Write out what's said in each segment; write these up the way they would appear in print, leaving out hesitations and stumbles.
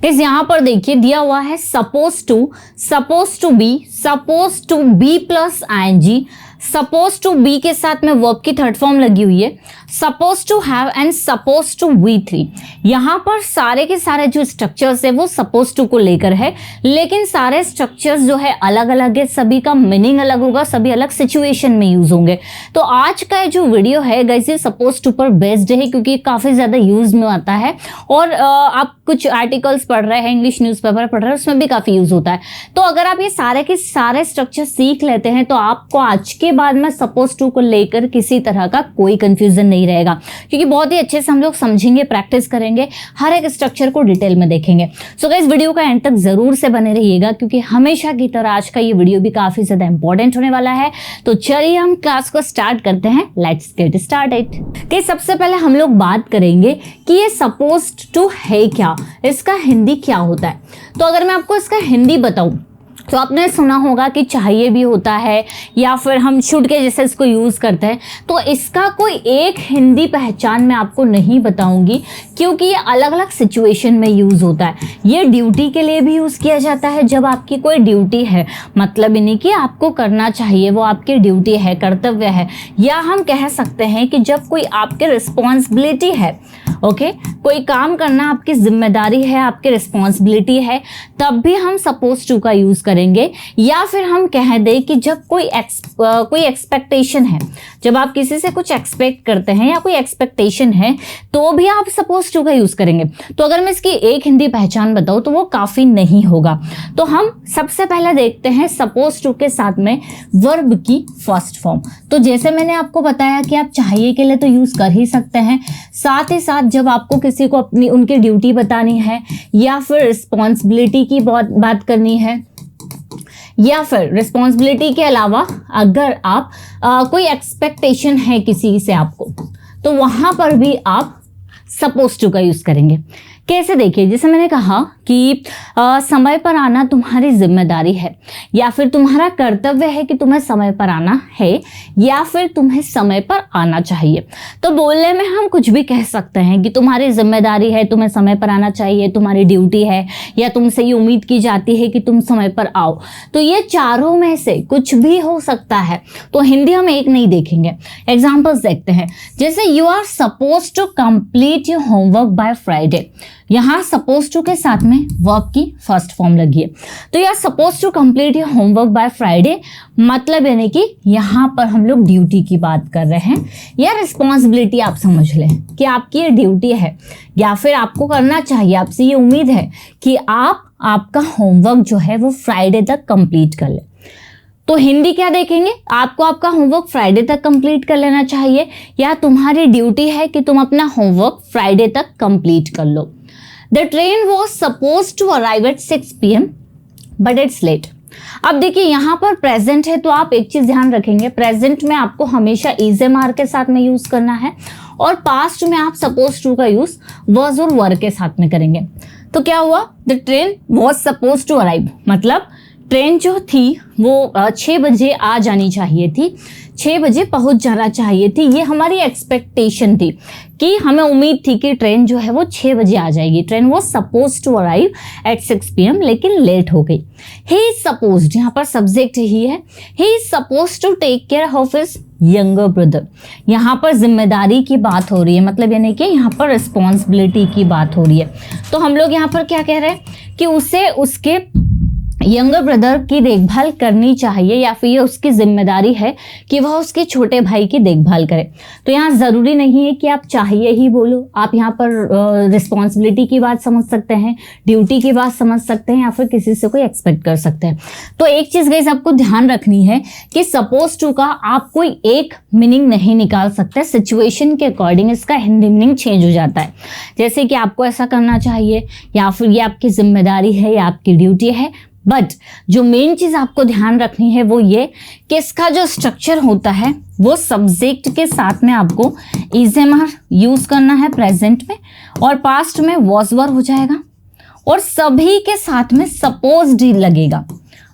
इस यहाँ पर देखिए दिया हुआ है suppose to be plus ING, suppose to be के साथ में वर्ब की थर्ड फॉर्म लगी हुई है, suppose to have and suppose to V three. यहाँ पर सारे के सारे जो स्ट्रक्चर्स है वो सपोज टू को लेकर है, लेकिन सारे स्ट्रक्चर्स जो है अलग अलग है, सभी का मीनिंग अलग होगा, सभी अलग सिचुएशन में यूज होंगे। तो आज का जो वीडियो है गाइस ये सपोज टू पर बेस्ड है, क्योंकि काफी ज्यादा यूज में आता है और आप कुछ आर्टिकल्स पढ़ रहे हैं, इंग्लिश न्यूज़पेपर पढ़ रहे हैं, उसमें भी काफी यूज होता है। तो अगर आप ये सारे के सारे स्ट्रक्चर सीख लेते हैं तो आपको आज के बाद में सपोज टू को लेकर किसी तरह का कोई कंफ्यूजन नहीं रहेगा, क्योंकि बहुत ही अच्छे से हम लोग समझेंगे, प्रैक्टिस करेंगे, हर एक स्ट्रक्चर को डिटेल में देखेंगे। सो गाइस वीडियो का एंड तक जरूर से बने रहिएगा, क्योंकि हमेशा की तरह आज का ये वीडियो भी काफी ज्यादा इंपॉर्टेंट होने वाला है। तो चलिए हम क्लास को स्टार्ट करते हैं। Let's get started. सबसे पहले हम लोग बात करेंगे कि ये सपोज टू है क्या, इसका हिंदी क्या होता है। तो अगर मैं आपको इसका हिंदी बताऊं तो आपने सुना होगा कि चाहिए भी होता है या फिर हम शुड के जैसे इसको यूज़ करते हैं। तो इसका कोई एक हिंदी पहचान मैं आपको नहीं बताऊंगी, क्योंकि ये अलग अलग सिचुएशन में यूज़ होता है। ये ड्यूटी के लिए भी यूज़ किया जाता है, जब आपकी कोई ड्यूटी है, मतलब नहीं कि आपको करना चाहिए, वो आपकी ड्यूटी है, कर्तव्य है, या हम कह सकते हैं कि जब कोई आपके रिस्पॉन्सिबिलिटी है, ओके, कोई काम करना आपकी जिम्मेदारी है, आपकी रिस्पॉन्सिबिलिटी है, तब भी हम सपोज टू का यूज़ करेंगे। या फिर हम कह दें कि जब कोई एक्सपेक्टेशन है, जब आप किसी से कुछ एक्सपेक्ट करते हैं या कोई एक्सपेक्टेशन है, तो भी आप सपोज टू का यूज़ करेंगे। तो अगर मैं इसकी एक हिंदी पहचान बताऊँ तो वो काफ़ी नहीं होगा। तो हम सबसे पहले देखते हैं सपोज टू के साथ में वर्ब की फर्स्ट फॉर्म। तो जैसे मैंने आपको बताया कि आप चाहिए के लिए तो यूज़ कर ही सकते हैं, साथ ही साथ जब आपको किसी को अपनी उनकी ड्यूटी बतानी है या फिर रिस्पॉन्सिबिलिटी की बात करनी है, या फिर रिस्पॉन्सिबिलिटी के अलावा अगर आप कोई एक्सपेक्टेशन है किसी से आपको, तो वहां पर भी आप सपोज टू का यूज करेंगे। कैसे देखिए, जैसे मैंने कहा कि समय पर आना तुम्हारी जिम्मेदारी है, या फिर तुम्हारा कर्तव्य है कि तुम्हें समय पर आना है, या फिर तुम्हें समय पर आना चाहिए। तो बोलने में हम कुछ भी कह सकते हैं कि तुम्हारी जिम्मेदारी है, तुम्हें समय पर आना चाहिए, तुम्हारी ड्यूटी है, या तुमसे ये उम्मीद की जाती है कि तुम समय पर आओ। तो ये चारों में से कुछ भी हो सकता है। तो हिंदी हम एक नहीं देखेंगे, एग्जाम्पल्स देखते हैं। जैसे you are suppose to complete your homework by Friday, यहाँ सपोज टू के साथ में वर्ब की फर्स्ट फॉर्म लगी है। तो यार suppose to complete your homework by Friday मतलब यानी कि यहाँ पर हम लोग ड्यूटी की बात कर रहे हैं, या रिस्पॉन्सिबिलिटी आप समझ लें कि आपकी ये ड्यूटी है, या फिर आपको करना चाहिए, आपसे ये उम्मीद है कि आप आपका होमवर्क जो है वो फ्राइडे तक कंप्लीट कर लें। तो हिंदी क्या देखेंगे, आपको आपका होमवर्क फ्राइडे तक कंप्लीट कर लेना चाहिए, या तुम्हारी ड्यूटी है कि तुम अपना होमवर्क फ्राइडे तक कंप्लीट कर लो। The train was suppose to arrive at 6 PM but it's late. अब देखिए यहाँ पर प्रेजेंट है, तो आप एक चीज ध्यान रखेंगे, प्रेजेंट में आपको हमेशा इज एम आर के साथ में यूज करना है, और पास्ट में आप सपोज टू का यूज वॉज और वर के साथ में करेंगे। तो क्या हुआ, the train was suppose to arrive मतलब ट्रेन जो थी वो 6 बजे आ जानी चाहिए थी, 6 बजे पहुंच जाना चाहिए थी। ये हमारी एक्सपेक्टेशन थी कि हमें उम्मीद थी कि ट्रेन जो है वो 6 बजे आ जाएगी। ट्रेन वो suppose to arrive at 6 PM लेकिन लेट हो गई। ही इज सपोज्ड, यहाँ पर सब्जेक्ट ही है, he is suppose to take care of his younger brother. यहाँ पर जिम्मेदारी की बात हो रही है, मतलब यानी कि यहाँ पर रिस्पॉन्सिबिलिटी की बात हो रही है। तो हम लोग यहाँ पर क्या कह रहे हैं कि उसे उसके यंगर ब्रदर की देखभाल करनी चाहिए, या फिर ये उसकी जिम्मेदारी है कि वह उसके छोटे भाई की देखभाल करे। तो यहाँ ज़रूरी नहीं है कि आप चाहिए ही बोलो, आप यहाँ पर रिस्पॉन्सिबिलिटी की बात समझ सकते हैं, ड्यूटी की बात समझ सकते हैं, या फिर किसी से कोई एक्सपेक्ट कर सकते हैं। तो एक चीज़ गाइस आपको ध्यान रखनी है कि सपोज टू का आप कोई एक मीनिंग नहीं निकाल सकते, सिचुएशन के अकॉर्डिंग इसका हिंदी मीनिंग चेंज हो जाता है। जैसे कि आपको ऐसा करना चाहिए, या फिर ये आपकी जिम्मेदारी है या आपकी ड्यूटी है। बट जो मेन चीज आपको ध्यान रखनी है वो ये कि इसका जो स्ट्रक्चर होता है वो सब्जेक्ट के साथ में आपको इज एम आर यूज करना है प्रेजेंट में, और पास्ट में वॉज वर हो जाएगा, और सभी के साथ में सपोज्ड ही लगेगा।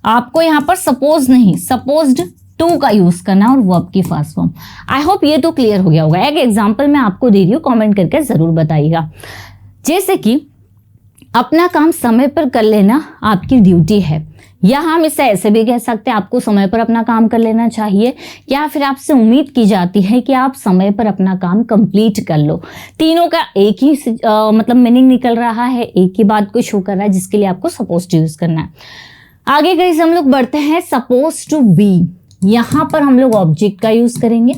आपको यहाँ पर सपोज नहीं, सपोज्ड टू का यूज करना और वर्ब की फर्स्ट फॉर्म। आई होप ये तो क्लियर हो गया होगा। एक एग्जाम्पल मैं आपको दे रही हूँ, कॉमेंट करके जरूर बताइएगा। जैसे कि अपना काम समय पर कर लेना आपकी ड्यूटी है, या हम इसे ऐसे भी कह सकते हैं आपको समय पर अपना काम कर लेना चाहिए, या फिर आपसे उम्मीद की जाती है कि आप समय पर अपना काम कंप्लीट कर लो। तीनों का एक ही मतलब मीनिंग निकल रहा है, एक ही बात को शो कर रहा है, जिसके लिए आपको सपोज टू यूज करना है। आगे गाइस हम लोग बढ़ते हैं सपोज टू बी। यहाँ पर हम लोग ऑब्जेक्ट का यूज करेंगे,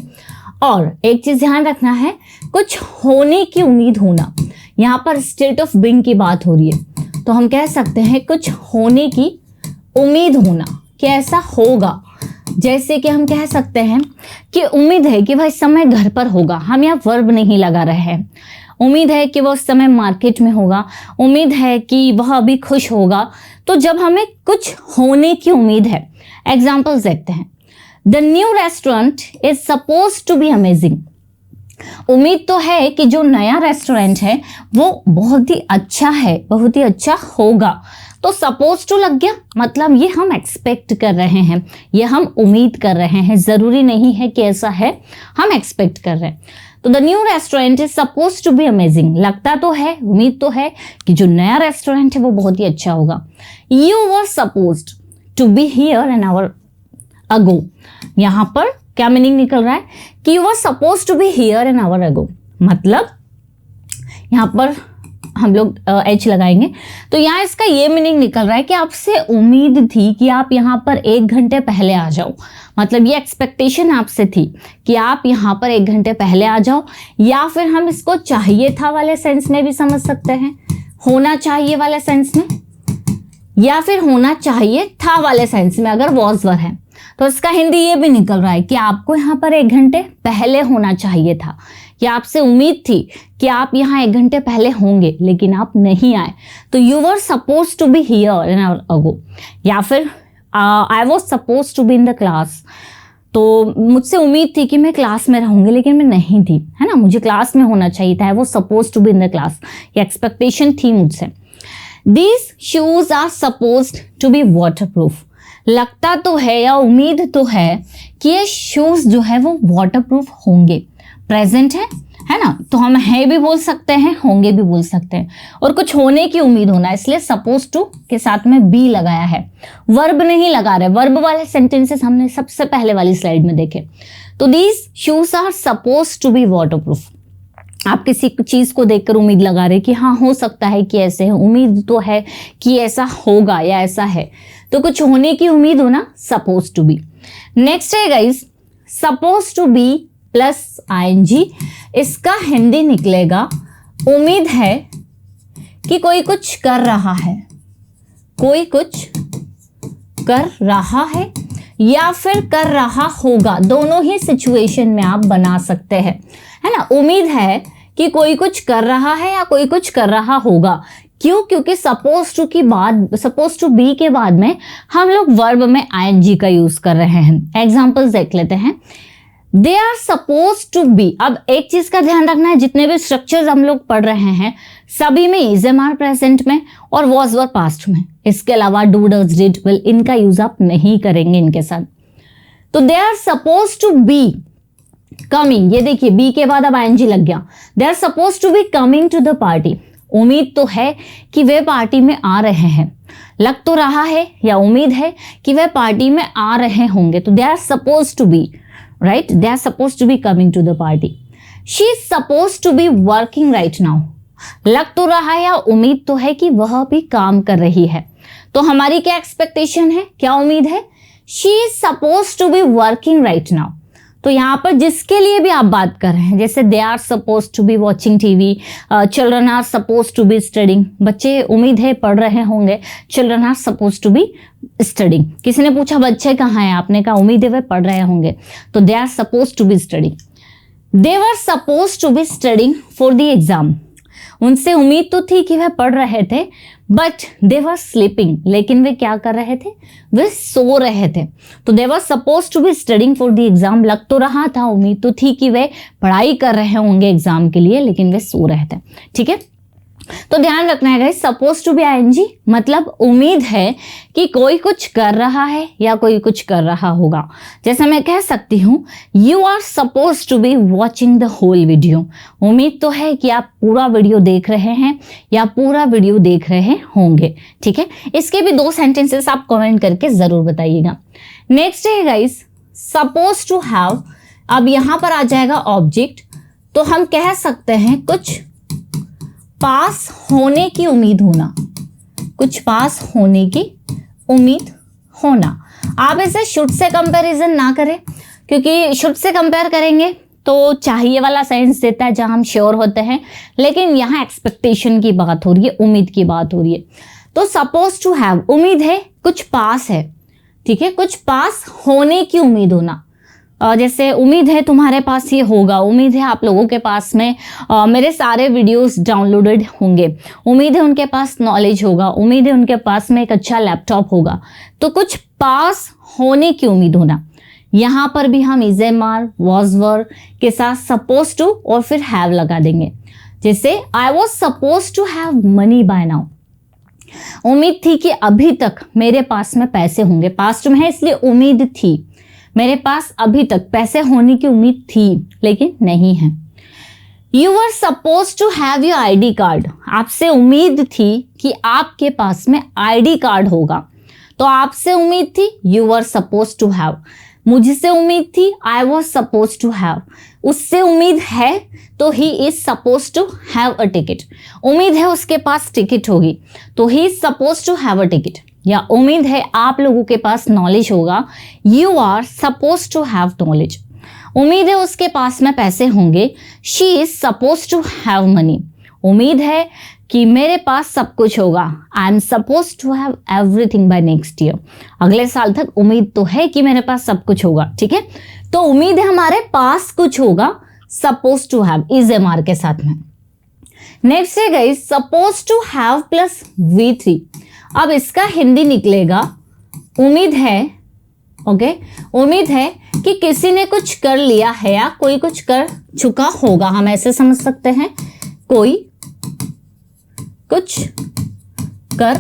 और एक चीज ध्यान रखना है, कुछ होने की उम्मीद होना। यहाँ पर स्टेट ऑफ बीइंग की बात हो रही है, तो हम कह सकते हैं कुछ होने की उम्मीद होना कि ऐसा होगा। जैसे कि हम कह सकते हैं कि उम्मीद है कि वह इस समय घर पर होगा, हम यहाँ वर्ब नहीं लगा रहे हैं। उम्मीद है कि वह उस समय मार्केट में होगा, उम्मीद है कि वह अभी खुश होगा। तो जब हमें कुछ होने की उम्मीद है, एग्जाम्पल्स देखते हैं। The new restaurant is suppose to be amazing. उम्मीद तो है कि जो नया रेस्टोरेंट है वो बहुत ही अच्छा है, बहुत ही अच्छा होगा। तो सपोज टू लग गया, मतलब ये हम एक्सपेक्ट कर रहे हैं, ये हम उम्मीद कर रहे हैं, जरूरी नहीं है कि ऐसा है, हम एक्सपेक्ट कर रहे हैं। तो the new restaurant is suppose to be amazing, लगता तो है, उम्मीद तो है कि जो नया रेस्टोरेंट है वो बहुत ही अच्छा होगा। You were supposed to be here an hour ago. यहाँ पर क्या मीनिंग निकल रहा है कि you were suppose to be here an hour ago, मतलब यहाँ पर हम लोग एच लगाएंगे, तो यहाँ इसका ये मीनिंग निकल रहा है कि आपसे उम्मीद थी कि आप यहाँ पर 1 घंटे पहले आ जाओ। मतलब ये एक्सपेक्टेशन आपसे थी कि आप यहाँ पर 1 घंटे पहले आ जाओ, या फिर हम इसको चाहिए था वाले सेंस में भी समझ सकते हैं, होना चाहिए वाले सेंस में, या फिर होना चाहिए था वाले सेंस में अगर वॉज वर है। तो इसका हिंदी ये भी निकल रहा है कि आपको यहाँ पर 1 घंटे पहले होना चाहिए था, या आपसे उम्मीद थी कि आप यहाँ 1 घंटे पहले होंगे लेकिन आप नहीं आए। तो you were suppose to be here an hour ago, या फिर I was suppose to be in the class. तो मुझसे उम्मीद थी कि मैं क्लास में रहूंगी लेकिन मैं नहीं थी, है ना, मुझे क्लास में होना चाहिए था। I was suppose to be in the class, ये एक्सपेक्टेशन थी मुझसे। These shoes are suppose to be waterproof. लगता तो है या उम्मीद तो है कि ये शूज जो है वो वाटर प्रूफ होंगे। प्रेजेंट है ना, तो हम है भी बोल सकते हैं, होंगे भी बोल सकते हैं, और कुछ होने की उम्मीद होना, इसलिए सपोज टू के साथ में बी लगाया है, वर्ब नहीं लगा रहे। वर्ब वाले सेंटेंसेस हमने सबसे पहले वाली स्लाइड में देखे। तो these shoes are suppose to be waterproof. आप किसी चीज को देखकर उम्मीद लगा रहे कि हाँ हो सकता है कि ऐसे है, उम्मीद तो है कि ऐसा होगा या ऐसा है, तो कुछ होने की उम्मीद होना, सपोज टू बी। नेक्स्ट है guys suppose to be plus ING. इसका हिंदी निकलेगा उम्मीद है कि कोई कुछ कर रहा है, कोई कुछ कर रहा है या फिर कर रहा होगा, दोनों ही सिचुएशन में आप बना सकते हैं, है ना। उम्मीद है कि कोई कुछ कर रहा है या कोई कुछ कर रहा होगा। क्यों? क्योंकि सपोज टू की बाद, सपोज टू बी के बाद में हम लोग वर्ब में आईएनजी का यूज कर रहे हैं। एग्जांपल्स देख लेते हैं। They are suppose to be. अब एक चीज का ध्यान रखना है, जितने भी स्ट्रक्चर्स हम लोग पढ़ रहे हैं सभी में इज एम आर प्रेजेंट में और वॉज वर पास्ट में। इसके अलावा डू डज डिड विल इनका यूज आप नहीं करेंगे इनके साथ। तो they are suppose to be coming, ये देखिए बी के बाद अब आईएनजी लग गया। They are suppose to be coming to the party. उम्मीद तो है कि वे पार्टी में आ रहे हैं, लग तो रहा है या उम्मीद है कि वे पार्टी में आ रहे होंगे। तो they are suppose to be, right, they are suppose to be coming to the party. She is suppose to be working right now. लग तो रहा है या उम्मीद तो है कि वह भी काम कर रही है। तो हमारी क्या एक्सपेक्टेशन है, क्या उम्मीद है? She is suppose to be working right now. तो यहाँ पर जिसके लिए भी आप बात कर रहे हैं, जैसे they are suppose to be watching TV, children are suppose to be studying, बच्चे उम्मीद है पढ़ रहे होंगे, children are suppose to be studying. किसी ने पूछा बच्चे कहाँ हैं, आपने कहा उम्मीद है वे पढ़ रहे होंगे, तो they are suppose to be studying. They were suppose to be studying for the exam. उनसे उम्मीद तो थी कि वह पढ़ रहे थे, बट दे वर स्लीपिंग, लेकिन वे क्या कर रहे थे, वे सो रहे थे। तो they were suppose to be studying for the exam. लग तो रहा था, उम्मीद तो थी कि वे पढ़ाई कर रहे होंगे एग्जाम के लिए, लेकिन वे सो रहे थे। ठीक है, तो ध्यान रखना है guys, suppose to be ING मतलब उम्मीद है कि कोई कुछ कर रहा है या कोई कुछ कर रहा होगा। जैसे मैं कह सकती हूँ you are suppose to be watching the whole video. उम्मीद तो है कि आप पूरा वीडियो देख रहे हैं या पूरा वीडियो देख रहे होंगे। ठीक है, इसके भी 2 सेंटेंसेस आप कमेंट करके जरूर बताइएगा। नेक्स्ट है गाइस सपोज टू हैव। अब यहां पर आ जाएगा ऑब्जेक्ट, तो हम कह सकते हैं कुछ पास होने की उम्मीद होना, कुछ पास होने की उम्मीद होना। आप इसे शुड से कंपैरिजन ना करें, क्योंकि शुड से कंपेयर करेंगे तो चाहिए वाला सेंस देता है जहां हम श्योर होते हैं, लेकिन यहाँ एक्सपेक्टेशन की बात हो रही है, उम्मीद की बात हो रही है। तो सपोज टू हैव उम्मीद है, कुछ पास है। ठीक है, कुछ पास होने की उम्मीद होना। जैसे उम्मीद है तुम्हारे पास ये होगा, उम्मीद है आप लोगों के पास में मेरे सारे वीडियोस डाउनलोडेड होंगे, उम्मीद है उनके पास नॉलेज होगा, उम्मीद है उनके पास में एक अच्छा लैपटॉप होगा। तो कुछ पास होने की उम्मीद होना। यहाँ पर भी हम is am are was were के साथ सपोज टू और फिर हैव लगा देंगे। जैसे I was suppose to have money by now, उम्मीद थी कि अभी तक मेरे पास में पैसे होंगे, पास्ट में है इसलिए उम्मीद थी, मेरे पास अभी तक पैसे होने की उम्मीद थी लेकिन नहीं है। You are suppose to have your ID card, आपसे उम्मीद थी कि आपके पास में आईडी कार्ड होगा, तो आपसे उम्मीद थी you are suppose to have. मुझसे उम्मीद थी I was suppose to have. उससे उम्मीद है तो he is suppose to have a ticket, उम्मीद है उसके पास टिकट होगी तो he is suppose to have a ticket. या उम्मीद है आप लोगों के पास नॉलेज होगा, you are suppose to have knowledge. उम्मीद है उसके पास में पैसे होंगे, she is suppose to have money. उम्मीद है कि मेरे पास सब कुछ होगा, I am suppose to have everything by next year. अगले साल तक उम्मीद तो है कि मेरे पास सब कुछ होगा। ठीक है, तो उम्मीद है हमारे पास कुछ होगा, suppose to have is am are के साथ में। नेक्स्ट है guys suppose to have plus V3। अब इसका हिंदी निकलेगा उम्मीद है। ओके, उम्मीद है कि किसी ने कुछ कर लिया है या कोई कुछ कर चुका होगा, हम ऐसे समझ सकते हैं कोई कुछ कर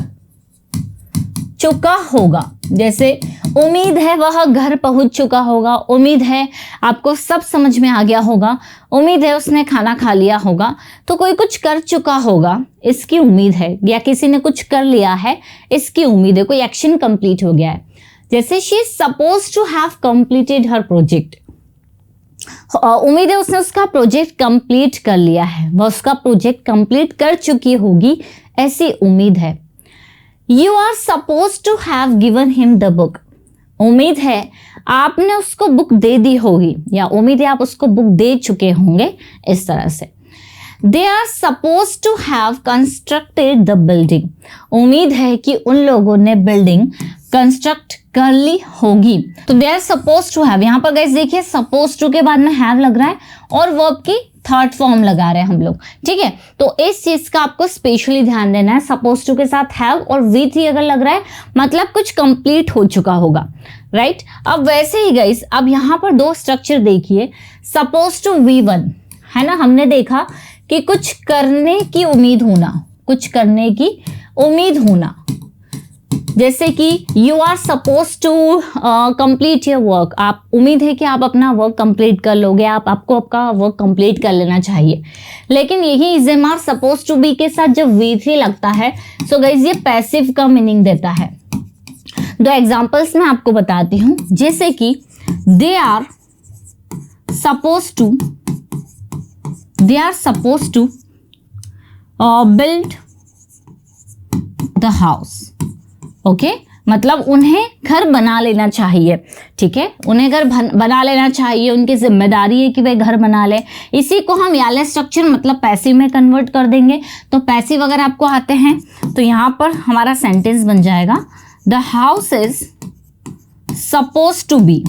चुका होगा। जैसे उम्मीद है वह घर पहुंच चुका होगा, उम्मीद है आपको सब समझ में आ गया होगा, उम्मीद है उसने खाना खा लिया होगा। तो कोई कुछ कर चुका होगा इसकी उम्मीद है, या किसी ने कुछ कर लिया है इसकी उम्मीद है, कोई एक्शन कंप्लीट हो गया है। जैसे she is suppose to have completed her project, उम्मीद है उसने उसका प्रोजेक्ट कंप्लीट कर लिया है, वह उसका प्रोजेक्ट कंप्लीट कर चुकी होगी, ऐसी उम्मीद है। You are suppose to have given him the book, उम्मीद है आपने उसको बुक दे दी होगी, या उम्मीद है आप उसको बुक दे चुके होंगे, इस तरह से। They are suppose to have constructed the building, उम्मीद है कि उन लोगों ने बिल्डिंग कंस्ट्रक्ट कर ली होगी। तो they are suppose to have, यहाँ पर गाइस देखिए सपोज टू के बाद में हैव लग रहा है और वर्ब की थर्ड फॉर्म लगा रहे हैं हम लोग। ठीक है, तो इस चीज का आपको स्पेशली ध्यान देना है। सपोज टू के साथ हैव और V3 अगर लग रहा है मतलब कुछ कंप्लीट हो चुका होगा, राइट। अब वैसे ही गाइस अब यहाँ पर 2 स्ट्रक्चर देखिए, सपोज टू V1 है ना, हमने देखा कि कुछ करने की उम्मीद होना, कुछ करने की उम्मीद होना। जैसे कि you are suppose to complete your work, आप उम्मीद है कि आप अपना वर्क कंप्लीट कर लोगे, आपको आपका वर्क कंप्लीट कर लेना चाहिए। लेकिन यही is am are suppose to be के साथ जब V3 लगता है, सो गाइस ये पैसिव का मीनिंग देता है। 2 एग्जांपल्स मैं आपको बताती हूँ। जैसे कि they are suppose to build the house. Okay, मतलब उन्हें घर बना लेना चाहिए। ठीक है, उन्हें घर बना लेना चाहिए, उनकी जिम्मेदारी है कि वे घर बना ले। इसी को हम याले स्ट्रक्चर मतलब पैसिव में कन्वर्ट कर देंगे। तो पैसिव अगर आपको आते हैं तो यहाँ पर हमारा सेंटेंस बन जाएगा the house is suppose to be,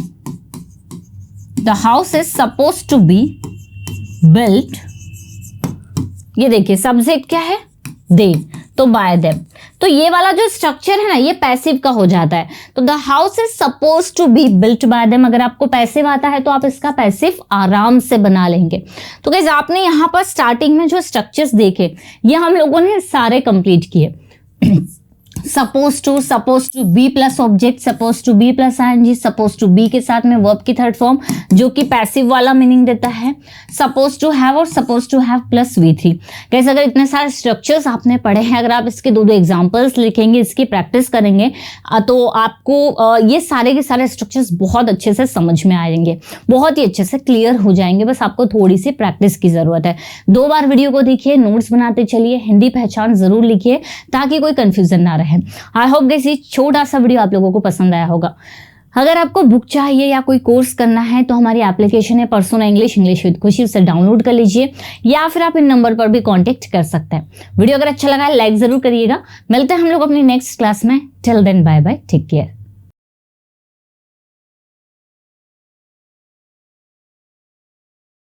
the house is suppose to be built. ये देखिए सब्जेक्ट क्या है, दे, तो बाय देम। तो ये वाला जो स्ट्रक्चर है ना, ये पैसिव का हो जाता है। तो the house is suppose to be built by them, अगर आपको पैसिव आता है तो आप इसका पैसिव आराम से बना लेंगे। तो गाइस आपने यहाँ पर स्टार्टिंग में जो स्ट्रक्चर्स देखे, ये हम लोगों ने सारे कंप्लीट किए। Suppose to be plus object, suppose to be plus ING, suppose to be के साथ में वर्ब की थर्ड फॉर्म जो कि पैसिव वाला मीनिंग देता है, सपोज टू हैव और suppose to have plus V3। कैसे अगर इतने सारे स्ट्रक्चर्स आपने पढ़े हैं, अगर आप इसके दो एग्जांपल्स लिखेंगे, इसकी प्रैक्टिस करेंगे, तो आपको ये सारे के सारे स्ट्रक्चर्स बहुत अच्छे से समझ में आएंगे, बहुत ही अच्छे से क्लियर हो जाएंगे। बस आपको थोड़ी सी प्रैक्टिस की जरूरत है। 2 बार वीडियो को देखिए, नोट्स बनाते चलिए, हिंदी पहचान जरूर लिखिए ताकि कोई कंफ्यूजन ना रहे। आई होप गाइस ये छोटा सा वीडियो आप लोगों को पसंद आया होगा। अगर आपको बुक चाहिए या कोई कोर्स करना है तो हमारी एप्लीकेशन है पर्सोना इंग्लिश विद खुशी, उसे डाउनलोड कर लीजिए या फिर आप इन नंबर पर भी कांटेक्ट कर सकते हैं। वीडियो अगर अच्छा लगा है लाइक जरूर करिएगा। मिलते हैं हम लोग अपनी नेक्स्ट क्लास में। Till then bye bye, take care.